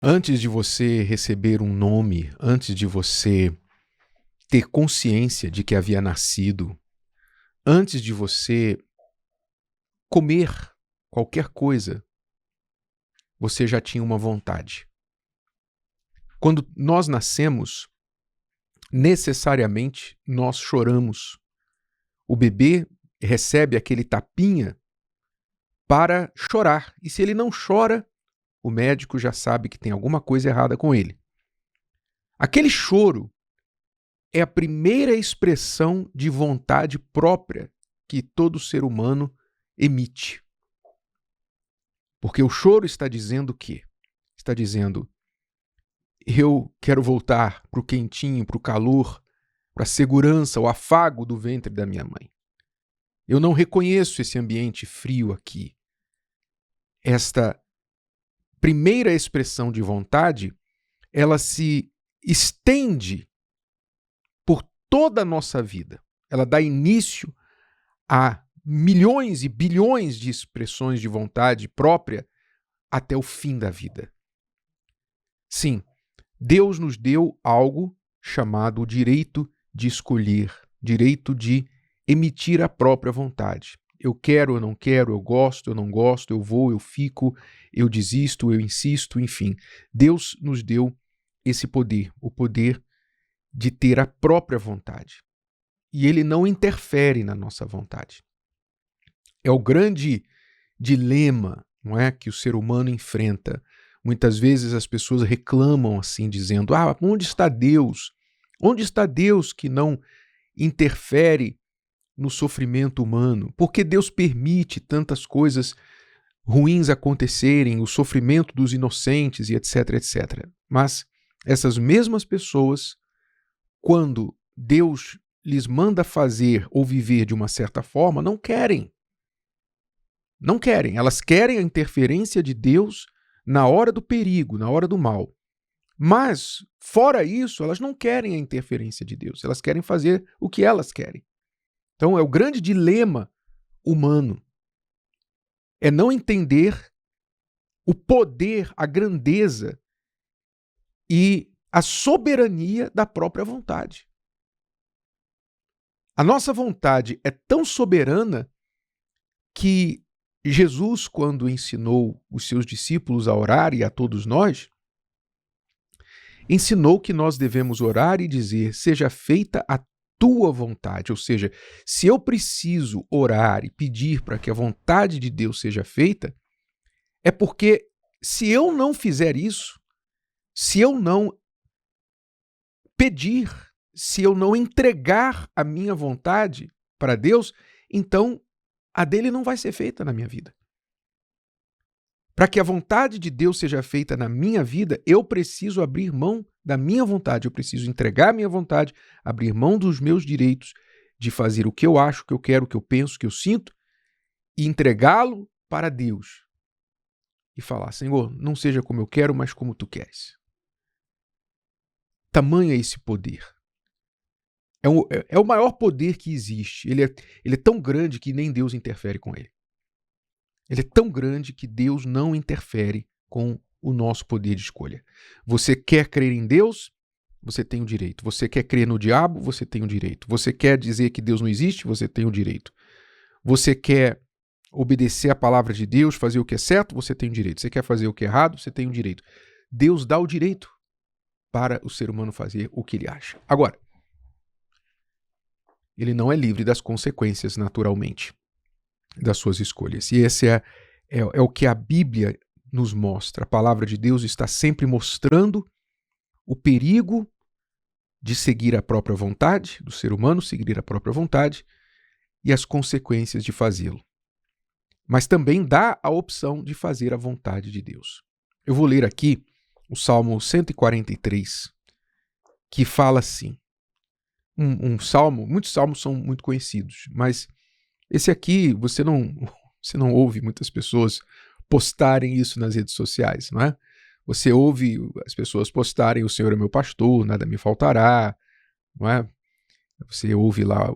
Antes de você receber um nome, antes de você ter consciência de que havia nascido, antes de você comer qualquer coisa, você já tinha uma vontade. Quando nós nascemos, necessariamente nós choramos. O bebê recebe aquele tapinha para chorar. E se ele não chora, o médico já sabe que tem alguma coisa errada com ele. Aquele choro é a primeira expressão de vontade própria que todo ser humano emite. Porque o choro está dizendo o quê? Está dizendo: eu quero voltar para o quentinho, para o calor, para a segurança, o afago do ventre da minha mãe. Eu não reconheço esse ambiente frio aqui. Esta primeira expressão de vontade, ela se estende por toda a nossa vida. Ela dá início a milhões e bilhões de expressões de vontade própria até o fim da vida. Sim, Deus nos deu algo chamado direito de escolher, direito de emitir a própria vontade. Eu quero, eu não quero, eu gosto, eu não gosto, eu vou, eu fico, eu desisto, eu insisto, enfim. Deus nos deu esse poder, o poder de ter a própria vontade. E ele não interfere na nossa vontade. É o grande dilema, não é, que o ser humano enfrenta. Muitas vezes as pessoas reclamam assim, dizendo: onde está Deus? Onde está Deus que não interfere no sofrimento humano? Por que Deus permite tantas coisas ruins acontecerem, o sofrimento dos inocentes e etc, etc. Mas essas mesmas pessoas, quando Deus lhes manda fazer ou viver de uma certa forma, não querem. Não querem. Elas querem a interferência de Deus na hora do perigo, na hora do mal. Mas, fora isso, elas não querem a interferência de Deus. Elas querem fazer o que elas querem. Então, é o grande dilema humano. É não entender o poder, a grandeza e a soberania da própria vontade. A nossa vontade é tão soberana que Jesus, quando ensinou os seus discípulos a orar e a todos nós, ensinou que nós devemos orar e dizer: seja feita a tua vontade. Ou seja, se eu preciso orar e pedir para que a vontade de Deus seja feita, é porque se eu não fizer isso, se eu não pedir, se eu não entregar a minha vontade para Deus, então a dele não vai ser feita na minha vida. Para que a vontade de Deus seja feita na minha vida, eu preciso abrir mão da minha vontade, eu preciso entregar a minha vontade, abrir mão dos meus direitos de fazer o que eu acho, o que eu quero, o que eu penso, o que eu sinto, e entregá-lo para Deus. E falar: Senhor, não seja como eu quero, mas como tu queres. Tamanho é esse poder. É o maior poder que existe. Ele é tão grande que nem Deus interfere com ele. Ele é tão grande que Deus não interfere com o nosso poder de escolha. Você quer crer em Deus? Você tem o direito. Você quer crer no diabo? Você tem o direito. Você quer dizer que Deus não existe? Você tem o direito. Você quer obedecer a palavra de Deus, fazer o que é certo? Você tem o direito. Você quer fazer o que é errado? Você tem o direito. Deus dá o direito para o ser humano fazer o que ele acha. Agora, ele não é livre das consequências, naturalmente, das suas escolhas. E esse é o que a Bíblia nos mostra. A palavra de Deus está sempre mostrando o perigo de seguir a própria vontade, do ser humano seguir a própria vontade, e as consequências de fazê-lo. Mas também dá a opção de fazer a vontade de Deus. Eu vou ler aqui o Salmo 143, que fala assim. Um salmo, muitos salmos são muito conhecidos, mas esse aqui você não ouve muitas pessoas postarem isso nas redes sociais, não é? Você ouve as pessoas postarem: o Senhor é meu pastor, nada me faltará, não é? Você ouve lá,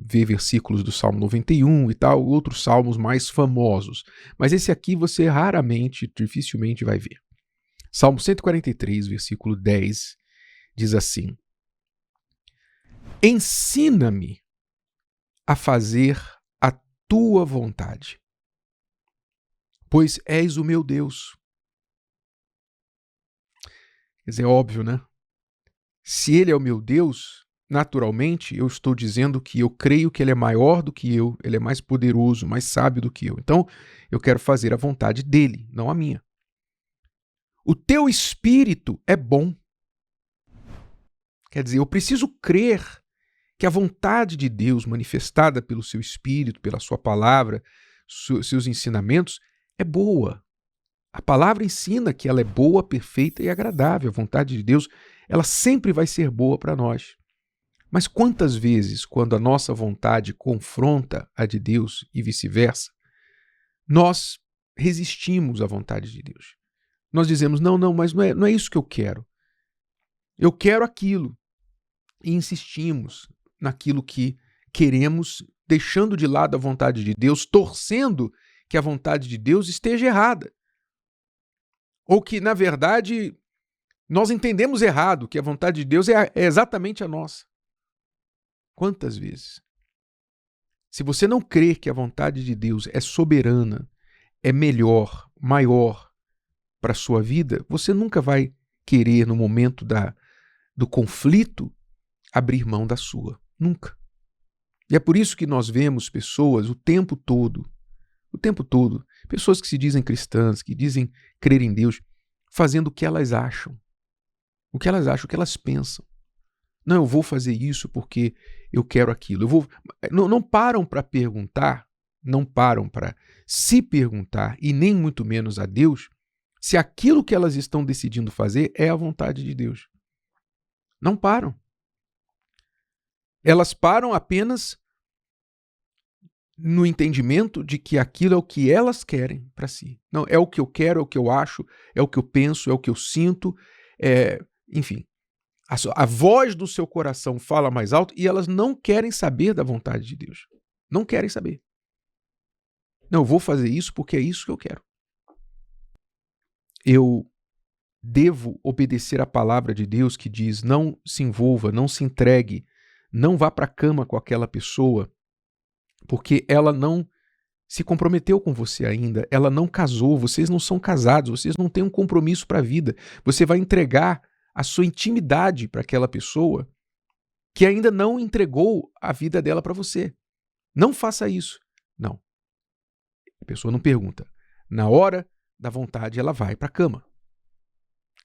vê versículos do Salmo 91 e tal, outros salmos mais famosos. Mas esse aqui você raramente, dificilmente vai ver. Salmo 143, versículo 10, diz assim: Ensina-me a fazer a tua vontade, pois és o meu Deus. Quer dizer, é óbvio, né? Se ele é o meu Deus, naturalmente eu estou dizendo que eu creio que ele é maior do que eu, ele é mais poderoso, mais sábio do que eu. Então, eu quero fazer a vontade dele, não a minha. O teu espírito é bom. Quer dizer, eu preciso crer que a vontade de Deus manifestada pelo seu espírito, pela sua palavra, seus ensinamentos, é boa. A palavra ensina que ela é boa, perfeita e agradável. A vontade de Deus, ela sempre vai ser boa para nós. Mas quantas vezes, quando a nossa vontade confronta a de Deus e vice-versa, nós resistimos à vontade de Deus? Nós dizemos, não, mas não é isso que eu quero. Eu quero aquilo. E insistimos naquilo que queremos, deixando de lado a vontade de Deus, torcendo que a vontade de Deus esteja errada. Ou que, na verdade, nós entendemos errado, que a vontade de Deus é exatamente a nossa. Quantas vezes? Se você não crer que a vontade de Deus é soberana, é melhor, maior para a sua vida, você nunca vai querer, no momento do conflito, abrir mão da sua. Nunca. E é por isso que nós vemos pessoas o tempo todo, pessoas que se dizem cristãs, que dizem crer em Deus, fazendo o que elas acham. O que elas pensam. Não, eu vou fazer isso porque eu quero aquilo. Não param para perguntar, não param para se perguntar, e nem muito menos a Deus, se aquilo que elas estão decidindo fazer é a vontade de Deus. Não param. Elas param apenas no entendimento de que aquilo é o que elas querem para si. Não, é o que eu quero, é o que eu acho, é o que eu penso, é o que eu sinto, enfim. A voz do seu coração fala mais alto e elas não querem saber da vontade de Deus. Não querem saber. Não, eu vou fazer isso porque é isso que eu quero. Eu devo obedecer à palavra de Deus que diz: não se envolva, não se entregue, não vá para a cama com aquela pessoa, porque ela não se comprometeu com você ainda, ela não casou, vocês não são casados, vocês não têm um compromisso para a vida. Você vai entregar a sua intimidade para aquela pessoa que ainda não entregou a vida dela para você. Não faça isso. Não. A pessoa não pergunta. Na hora da vontade, ela vai para a cama.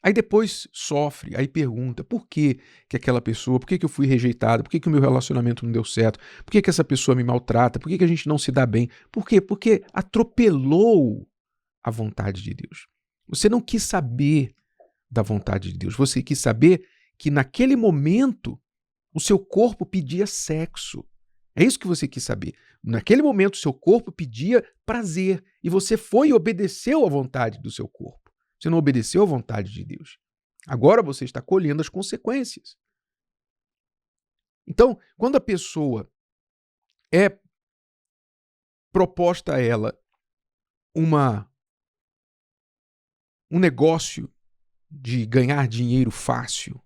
Aí depois sofre, aí pergunta por que aquela pessoa, por que eu fui rejeitado, por que o meu relacionamento não deu certo, por que essa pessoa me maltrata, por que a gente não se dá bem. Por quê? Porque atropelou a vontade de Deus. Você não quis saber da vontade de Deus, você quis saber que naquele momento o seu corpo pedia sexo. É isso que você quis saber. Naquele momento o seu corpo pedia prazer e você foi e obedeceu à vontade do seu corpo. Você não obedeceu à vontade de Deus. Agora você está colhendo as consequências. Então, quando a pessoa é proposta a ela um negócio de ganhar dinheiro fácil,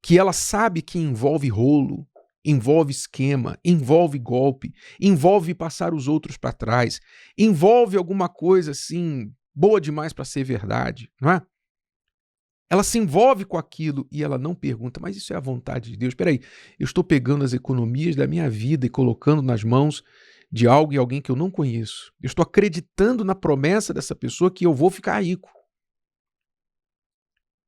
que ela sabe que envolve rolo, envolve esquema, envolve golpe, envolve passar os outros para trás, envolve alguma coisa assim boa demais para ser verdade, não é? Ela se envolve com aquilo e ela não pergunta, mas isso é a vontade de Deus? Espera aí, eu estou pegando as economias da minha vida e colocando nas mãos de algo e alguém que eu não conheço. Eu estou acreditando na promessa dessa pessoa que eu vou ficar rico.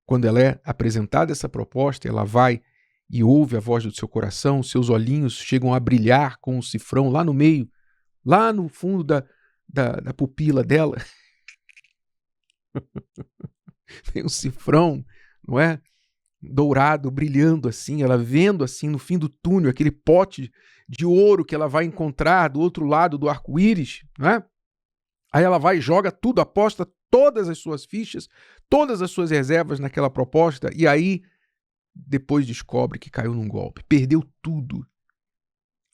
Quando ela é apresentada essa proposta, ela vai e ouve a voz do seu coração, seus olhinhos chegam a brilhar com um cifrão lá no meio, lá no fundo da pupila dela. Tem um cifrão, não é? Dourado, brilhando assim, ela vendo assim no fim do túnel, aquele pote de ouro que ela vai encontrar do outro lado do arco-íris, não é? Aí ela vai e joga tudo, aposta todas as suas fichas, todas as suas reservas naquela proposta, e aí depois descobre que caiu num golpe, perdeu tudo.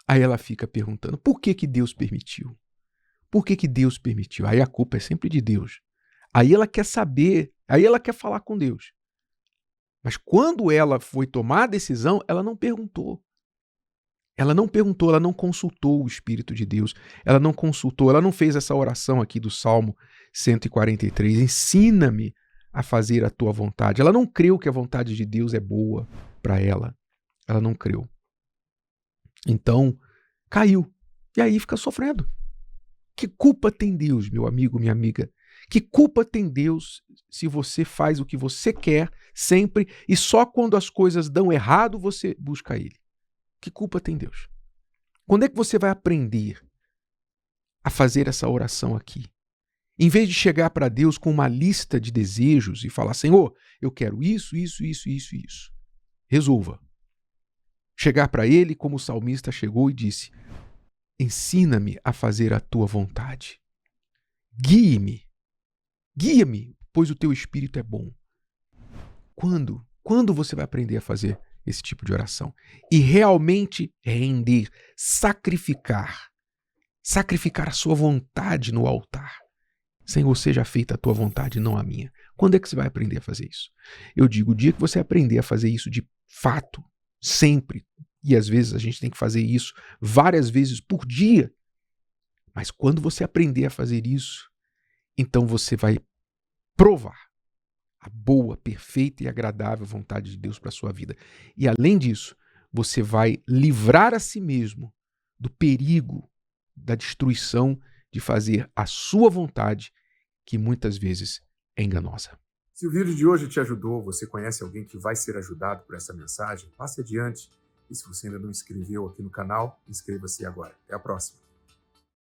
Aí ela fica perguntando, por que Deus permitiu? Por que Deus permitiu? Aí a culpa é sempre de Deus. Aí ela quer saber Aí ela quer falar com Deus. Mas quando ela foi tomar a decisão, ela não perguntou. Ela não perguntou, ela não consultou o Espírito de Deus. Ela não consultou, ela não fez essa oração aqui do Salmo 143. Ensina-me a fazer a tua vontade. Ela não creu que a vontade de Deus é boa para ela. Ela não creu. Então, caiu. E aí fica sofrendo. Que culpa tem Deus, meu amigo, minha amiga? Que culpa tem Deus se você faz o que você quer sempre e só quando as coisas dão errado você busca Ele? Que culpa tem Deus? Quando é que você vai aprender a fazer essa oração aqui? Em vez de chegar para Deus com uma lista de desejos e falar, Senhor, eu quero isso, isso, isso, isso, isso. Resolva. Chegar para Ele como o salmista chegou e disse, ensina-me a fazer a tua vontade. Guie-me. Guia-me, pois o teu Espírito é bom. Quando? Quando você vai aprender a fazer esse tipo de oração? E realmente render, sacrificar a sua vontade no altar. Senhor, seja feita a tua vontade, não a minha. Quando é que você vai aprender a fazer isso? Eu digo, o dia que você aprender a fazer isso de fato, sempre, e às vezes a gente tem que fazer isso várias vezes por dia, mas quando você aprender a fazer isso, então você vai provar a boa, perfeita e agradável vontade de Deus para a sua vida. E além disso, você vai livrar a si mesmo do perigo da destruição de fazer a sua vontade, que muitas vezes é enganosa. Se o vídeo de hoje te ajudou, você conhece alguém que vai ser ajudado por essa mensagem, passe adiante. E se você ainda não inscreveu aqui no canal, inscreva-se agora. Até a próxima.